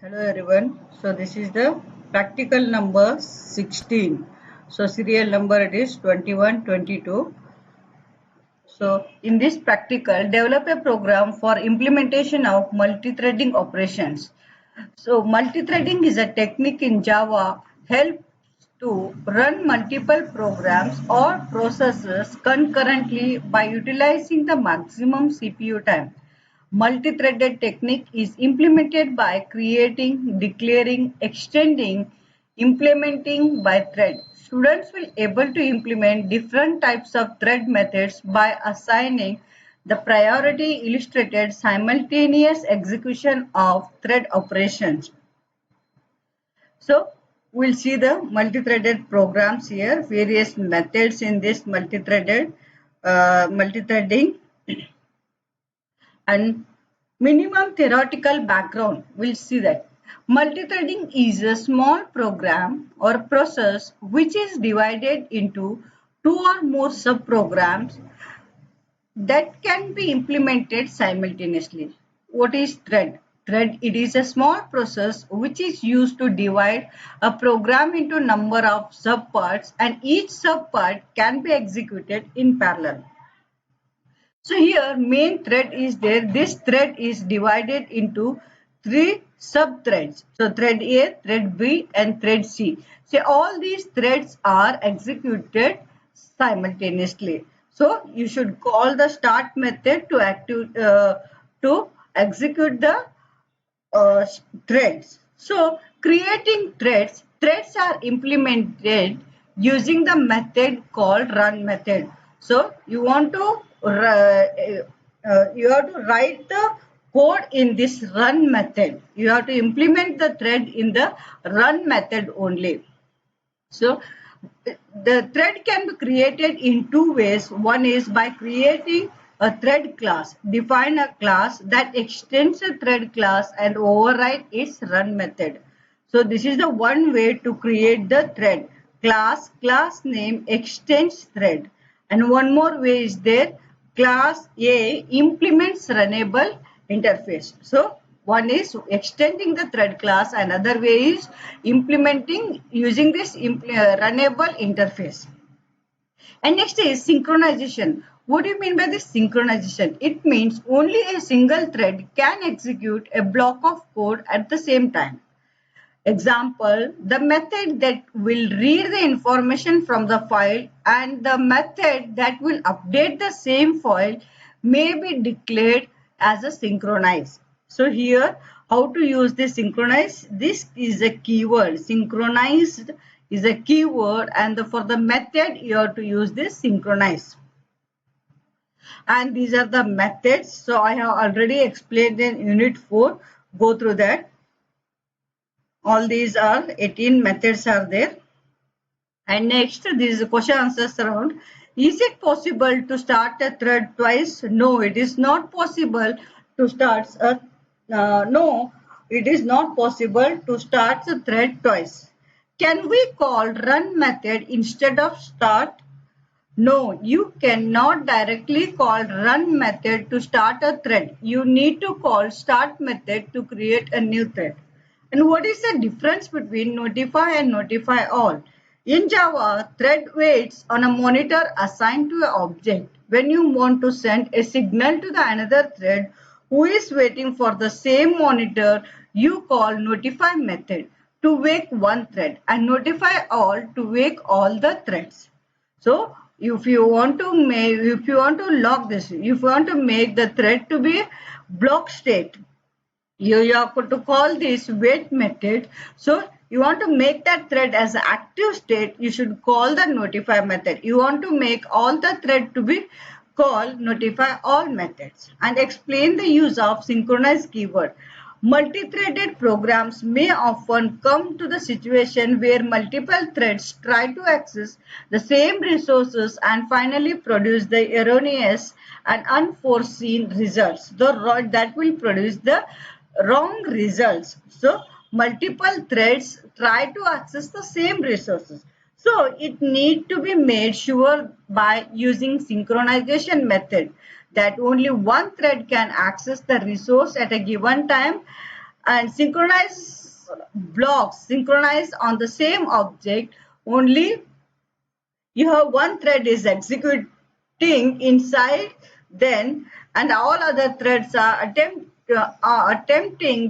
Hello everyone. So this is the practical number 16. So serial number it is 2122. So in this practical, develop a program for implementation of multi-threading operations. So multi-threading is a technique in Java helps to run multiple programs or processes concurrently by utilizing the maximum CPU time. Multi-threaded technique is implemented by creating, declaring, extending, implementing by thread. Students will able to implement different types of thread methods by assigning the priority illustrated simultaneous execution of thread operations. So we'll see the multi-threaded programs here, various methods in this multi-threading and minimum theoretical background. We'll see that. Multi-threading is a small program or process which is divided into two or more subprograms that can be implemented simultaneously. What is thread? Thread, it is a small process which is used to divide a program into number of subparts and each subpart can be executed in parallel. So here main thread is there. This thread is divided into three sub-threads. So thread A, thread B and thread C. So all these threads are executed simultaneously. So you should call the start method to execute the threads. So creating threads are implemented using the method called run method. So you have to write the code in this run method. You have to implement the thread in the run method only. So the thread can be created in two ways. One is by creating a thread class. Define a class that extends a thread class and override its run method. So this is the one way to create the thread. Class name extends thread. And one more way is there. Class A implements runnable interface. So one is extending the thread class, another way is implementing using this runnable interface. And next is synchronization. What do you mean by this synchronization? It means only a single thread can execute a block of code at the same time. Example, the method that will read the information from the file and the method that will update the same file may be declared as a synchronize. So here, how to use this synchronize? This is a keyword. Synchronized is a keyword, and for the method, you have to use this synchronize. And these are the methods. So I have already explained in Unit 4. Go through that. All these are 18 methods are there. And next, this is question answers round. Is it possible to start a thread twice? No, it is not possible to start a no, it is not possible to start the thread twice. Can we call run method instead of start? No, you cannot directly call run method to start a thread. You need to call start method to create a new thread. And what is the difference between notify and notify all? In Java, thread waits on a monitor assigned to an object. When you want to send a signal to the another thread who is waiting for the same monitor, you call notify method to wake one thread and notify all to wake all the threads. So if you want to lock this, if you want to make the thread to be block state, you have to call this wait method. So you want to make that thread as active state, you should call the notify method. You want to make all the thread to be called notify all methods. And explain the use of synchronize keyword. Multi-threaded programs may often come to the situation where multiple threads try to access the same resources and finally produce the erroneous and unforeseen results. That will produce the wrong results. So multiple threads try to access the same resources. So it need to be made sure by using synchronization method that only one thread can access the resource at a given time and synchronized blocks synchronize on the same object. Only you have one thread is executing inside then, and all other threads are attempting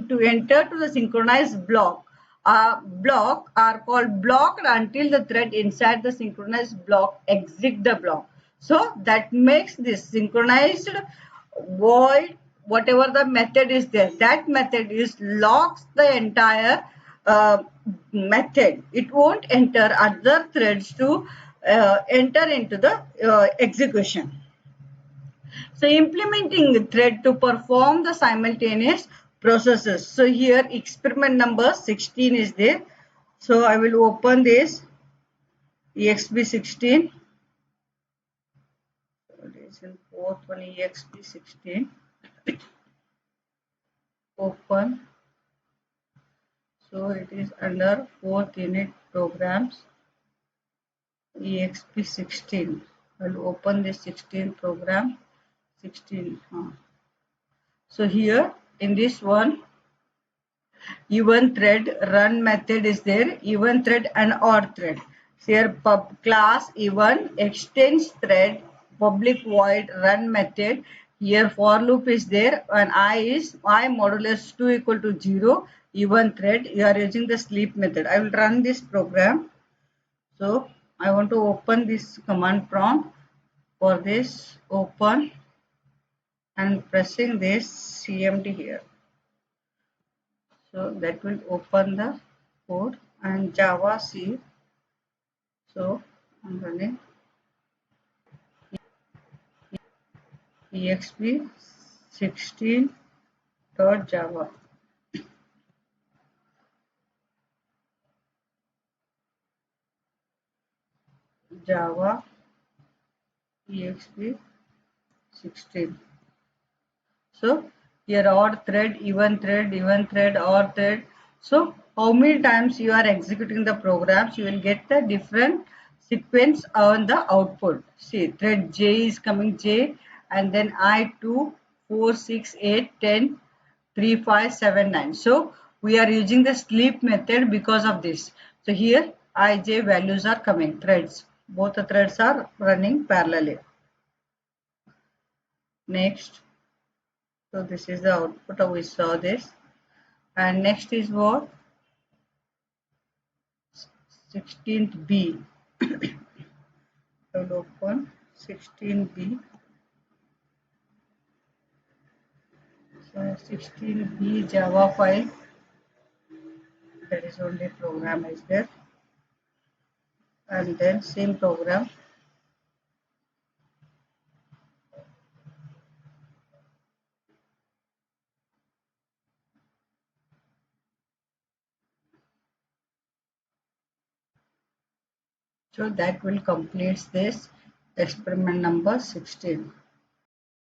to enter to the synchronized block are called blocked until the thread inside the synchronized block exit the block. So that makes this synchronized void, whatever the method is there, that method is locks the entire method. It won't enter other threads to enter into the execution. So implementing the thread to perform the simultaneous processes. So here experiment number 16 is there. So I will open this EXP16. It is in fourth one, EXP16. Open. So it is under fourth unit programs, EXP16. I'll open this 16 program. 16. So here in this one, even thread run method is there, even thread and odd thread. So here pub class even extends thread public void run method. Here for loop is there and I modulus 2 equal to 0 even thread. You are using the sleep method. I will run this program. So I want to open this command prompt. For this, open and pressing this CMD here. So that will open the code and Java C. So I'm running exp16.java. Java exp16. So here odd thread, even thread, odd thread. So how many times you are executing the programs, you will get the different sequence on the output. See, thread J is coming J, and then I 2, 4, 6, 8, 10, 3, 5, 7, 9. So we are using the sleep method because of this. So here IJ values are coming, threads. Both the threads are running parallelly. Next. So this is the output. We saw this. And next is what? 16th B. I will open 16B. So 16B Java file. There is only program is there. And then same program. So that will complete this experiment number 16.